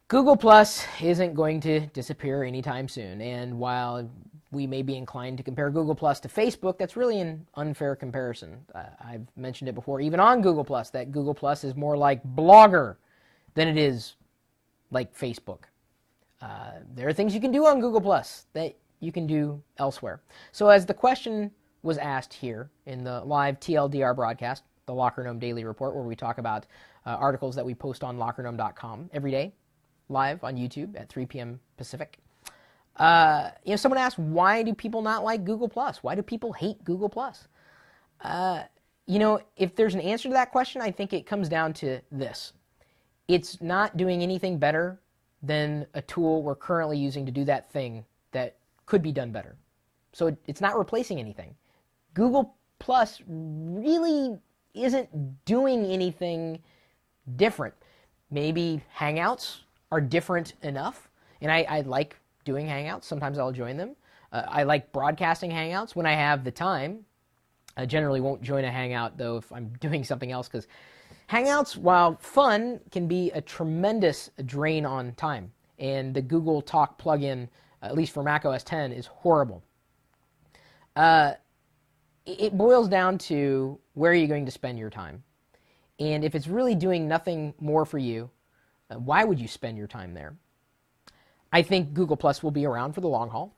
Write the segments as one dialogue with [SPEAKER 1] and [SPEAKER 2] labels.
[SPEAKER 1] Google Plus isn't going to disappear anytime soon, and while we may be inclined to compare Google Plus to Facebook, that's really an unfair comparison. I've mentioned it before, even on Google Plus, that Google Plus is more like Blogger than it is like Facebook. There are things you can do on Google Plus that you can do elsewhere. So as the question was asked here in the live TLDR broadcast, the Locker Gnome Daily Report, where we talk about articles that we post on lockergnome.com every day, live on YouTube at 3 p.m. Pacific. Someone asked, why do people not like Google Plus? Why do people hate Google Plus? If there's an answer to that question, I think it comes down to this. It's not doing anything better than a tool we're currently using to do that thing that could be done better. So it's not replacing anything. Google Plus really isn't doing anything different. Maybe Hangouts are different enough, and I like doing Hangouts. Sometimes I'll join them. I like broadcasting Hangouts when I have the time. I generally won't join a Hangout, though, if I'm doing something else, because Hangouts, while fun, can be a tremendous drain on time. And the Google Talk plugin, at least for Mac OS X, is horrible. It boils down to where are you going to spend your time. And if it's really doing nothing more for you, why would you spend your time there? I think Google Plus will be around for the long haul.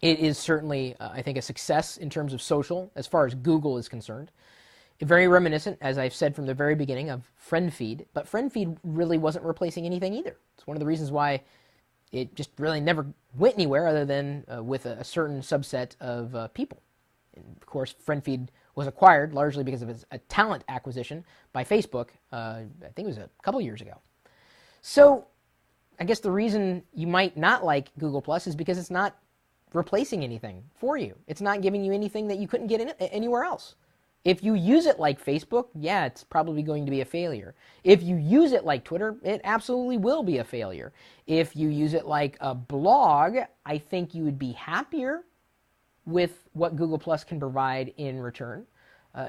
[SPEAKER 1] It is certainly, I think, a success in terms of social, as far as Google is concerned. Very reminiscent, as I've said from the very beginning, of FriendFeed. But FriendFeed really wasn't replacing anything either. It's one of the reasons why it just really never went anywhere other than with a certain subset of people. And of course, FriendFeed was acquired largely because of a talent acquisition by Facebook, I think it was a couple years ago. So I guess the reason you might not like Google Plus is because it's not replacing anything for you. It's not giving you anything that you couldn't get anywhere else. If you use it like Facebook, yeah, it's probably going to be a failure. If you use it like Twitter, it absolutely will be a failure. If you use it like a blog, I think you would be happier with what Google Plus can provide in return.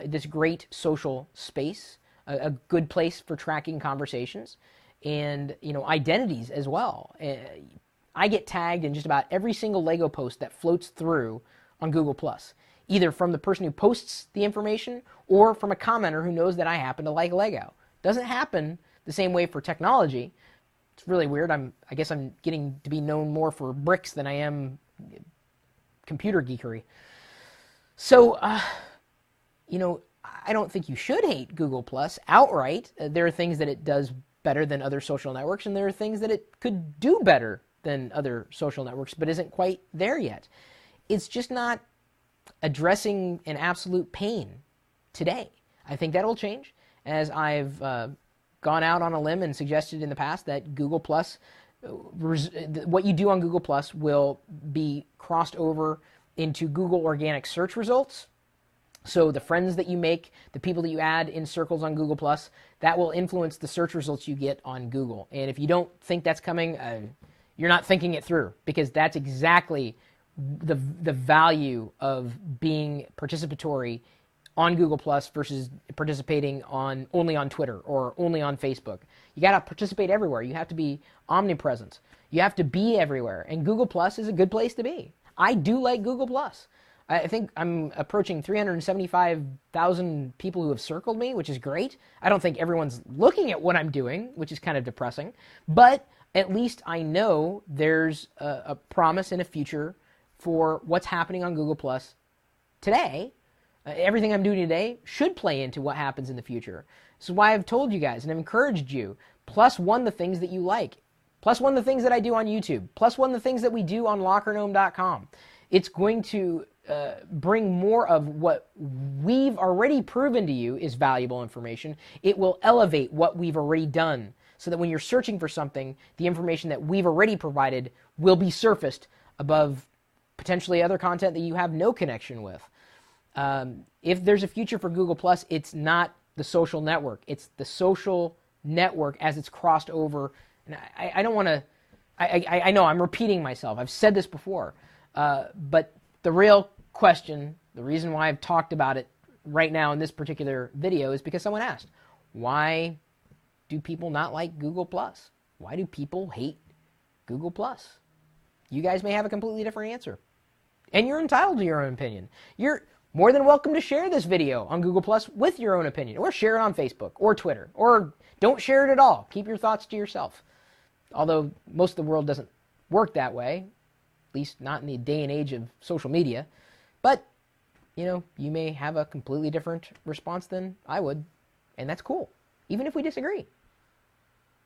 [SPEAKER 1] This great social space, a good place for tracking conversations, and identities as well. I get tagged in just about every single Lego post that floats through on Google Plus, either from the person who posts the information or from a commenter who knows that I happen to like Lego. Doesn't happen the same way for technology. It's really weird. I guess I'm getting to be known more for bricks than I am computer geekery. So, I don't think you should hate Google Plus outright. There are things that it does better than other social networks, and there are things that it could do better than other social networks, but isn't quite there yet. It's just not addressing an absolute pain today. I think that'll change, as I've gone out on a limb and suggested in the past that Google Plus, what you do on Google Plus will be crossed over into Google organic search results. So the friends that you make, the people that you add in circles on Google Plus, that will influence the search results you get on Google. And if you don't think that's coming, you're not thinking it through, because that's exactly the value of being participatory on Google Plus versus participating only on Twitter or only on Facebook. You got to participate everywhere. You have to be omnipresent. You have to be everywhere. And Google Plus is a good place to be. I do like Google Plus. I think I'm approaching 375,000 people who have circled me, which is great. I don't think everyone's looking at what I'm doing, which is kind of depressing. But at least I know there's a promise in a future for what's happening on Google Plus today. Everything I'm doing today should play into what happens in the future. This is why I've told you guys and I've encouraged you, +1 the things that you like, +1 the things that I do on YouTube, +1 the things that we do on lockergnome.com. It's going to bring more of what we've already proven to you is valuable information. It will elevate what we've already done, so that when you're searching for something, the information that we've already provided will be surfaced above potentially other content that you have no connection with. If there's a future for Google Plus, it's not the social network. It's the social network as it's crossed over. And I don't want to, I know I'm repeating myself. I've said this before. But the real question, the reason why I've talked about it right now in this particular video is because someone asked, why do people not like Google Plus? Why do people hate Google Plus? You guys may have a completely different answer. And you're entitled to your own opinion. You're more than welcome to share this video on Google Plus with your own opinion, or share it on Facebook or Twitter, or don't share it at all. Keep your thoughts to yourself. Although most of the world doesn't work that way, at least not in the day and age of social media. But, you know, you may have a completely different response than I would, and that's cool, even if we disagree.